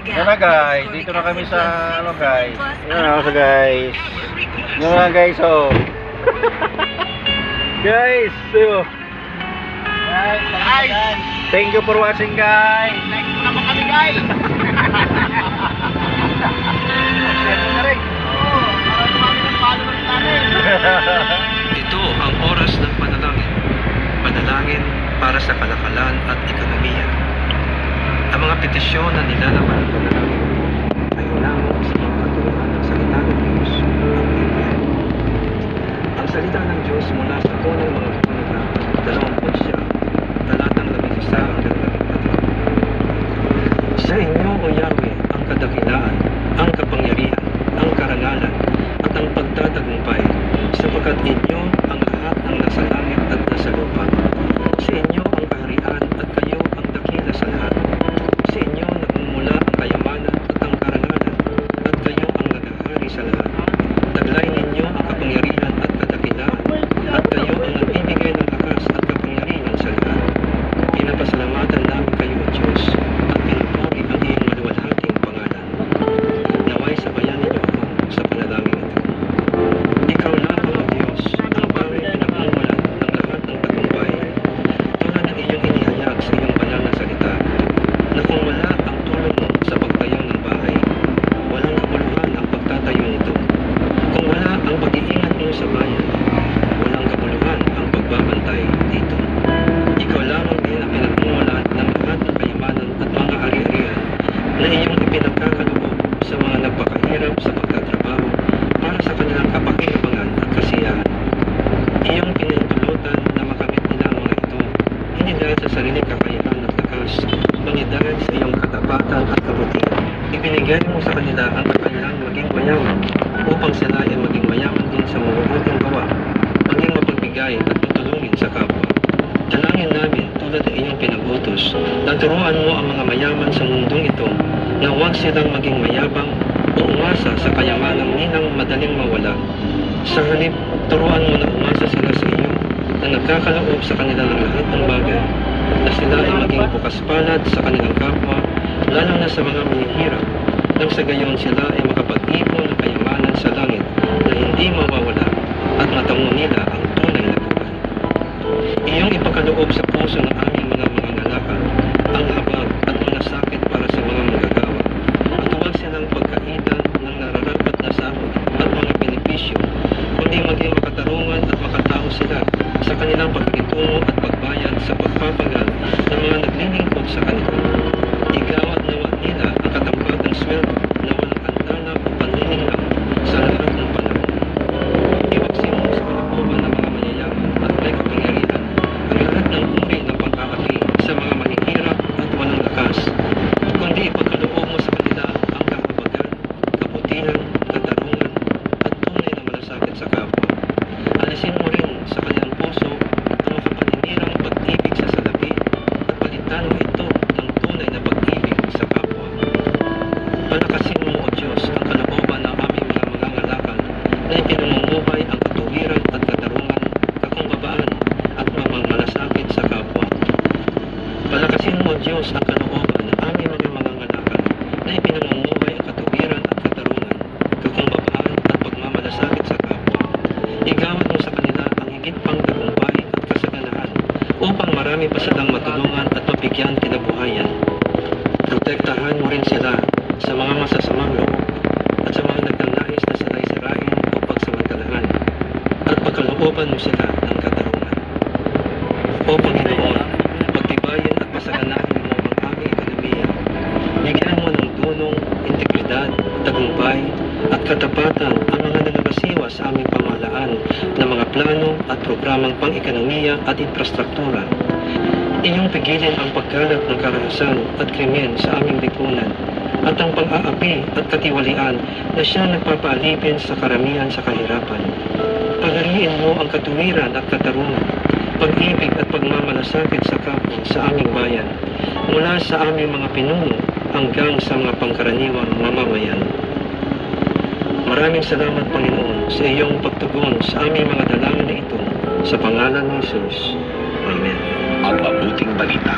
Yan na guys, dito na kami sa ano guys. Yan na ako guys. Yan na guys oh. Guys, so. Guys, thank you for watching guys. Like mo naman kami guys. Share mo na rin. Oo, para tumami ng followers namin. Ito ang oras ng panalangin. Panalangin para sa kalakalan at ekonomiya. Ang mga petisyon na nilalaman ng panalangin ay lamang sa mga katuruan ng salita ng Diyos, ang Biblia. Ang salita ng Diyos mula sa unang mga kabanata, 20 talatang 11 hanggang 14. Sa inyo, O Yahweh, ang kadakilaan, ang kapangyarihan, ang karangalan, at ang pagtatagumpay, sapagkat inyo ang lahat ng nasa langit at nasa lupa. Sa inyo ang kaharian at kayo ang dakila sa lahat. Sa inyo nagmumula ang kayamanan at ang karangalan, at kayo ang naghahari sa lahat. Taglay ninyo ang kapangyarihan at kadakilaan, at kayo ang nagbibigay ng lakas at kapangyarihan sa lahat. Pinapasalamatan namin kayo, O Diyos, at pinupuri ang iyong maluwalhating pangalan. Naway sabayan ninyo ako sa panalangin ito. Ikaw lamang, O Diyos, ang bawat pinagmumulan ng lahat ng tagumpay, tulad ng iyong inihayag sa iyong banal na salita, na kung wala ang tulong mo sa pagtayo ng bahay, walang kabuluhan ang pagtatayo nito. Kung wala ang pag-iingat mo sa bayan, walang kabuluhan ang pagbabantay dito. Ikaw lamang din ang pinagmumulan ng lahat ng kayamanan at mga ari-arian na iyong ipinagkakaloob sa mga nagpakahirap sa pagtatrabaho para sa kanilang kapakinabangan at kasiyahan. Iyong pinahintulutan na makamit nila ang mga ito, hindi dahil sa sariling kakayahan at lakas, kundi dahil sa iyong katapatan at kabutihan. Ibinigay mo sa kanila ang kanilang maging mayaman, upang sila ay maging mayaman din sa mabubuting gawa, maging mapagbigay at matulungin sa kapwa. Dalangin namin tulad ng iyong pinag-utos, na turuan mo ang mga mayaman sa mundong ito na huwag silang maging mayabang o umasa sa kayamanang ninang madaling mawala. Sa halip, turuan mo na umasa sila sa iyo, na nagkakaloob sa kanila ng lahat ng bagay, na sila ay maging bukas palad sa kanilang kapwa, lalo na sa mga manihirap, nang sa gayon sila ay makapag-ipon ng kayamanan sa langit na hindi mawawala at matamo nila ang tunay na buhay. Iyong ipakaloob sa puso ng aming mga ngalakal ang habag at malasakit para sa mga manggagawa, at huwag silang pagkaitan ng nararapat na sahod at mga benepisyo, kundi maging makatarungan at makatao sila sa kanilang pagkitungo at pagbayad sa pagpapagal ng mga naglilingkod sa kanila. Igawat nawa nila ang katampatang sweldo na walang antala o panlilinlang sa lahat ng panahon. Iwaksin mo sa kalooban ng mga mayayaman at may kapangyarihan ang lahat ng uri ng pang-aapi sa mga mahihirap at walang lakas, kundi ipagkaloob mo sa kanila ang kahabagan, kabutihan, katarungan, at tunay na malasakit sa kapwa. Alisin mo rin sa kanilang puso ang makapaninirang pag-ibig sa salapi at palitan mo ito ng tunay na pag-ibig sa kapwa. Palakasin mo, O Diyos, ang kalooban ng aming mga mangangalakal na ipinamumuhay ang katuwiran at katarungan, kakumbabaan at mamamalasakit sa kapwa. Palakasin mo, O Diyos, ang kalooban ng aming mga mangangalakal na ipinamumuhay ang katuwiran at katarungan, kakumbabaan at pagmamalasakit sa kapwa. Igawad mo sa kanila ang higit pang tagumpay at kasaganahan upang marami pa silang matulungan at mabigyan kinabuhayan. Protektahan mo rin sila sa mga masasamang loob at sa mga nagnanais na sila'y sirain o pagsamantalahan, at pagkalooban mo sila ng katarungan. O Panginoon, pagtibayin at pasaganahin mo ang aming ekonomiya. Bigyan mo ng dunong, integridad, tagumpay, at katapatan ang mga nangangasiwa sa aming pamahalaan ng mga plano at programang pang-ekonomiya at infrastruktura. Iyong pigilin ang pagkalat ng karahasan at krimen sa aming lipunan, at ang pang-aapi at katiwalian na siya nagpapaalipin sa karamihan sa kahirapan. Pagariin mo ang katuwiran at katarungan, pag-ibig at pagmamalasakit sa kapwa sa aming bayan, mula sa aming mga pinuno hanggang sa mga pangkaraniwang mamamayan. Maraming salamat, Panginoon, sa iyong pagtugon sa aming mga dalangin na ito, sa pangalan ng Jesus. Amen. Ang mabuting balita.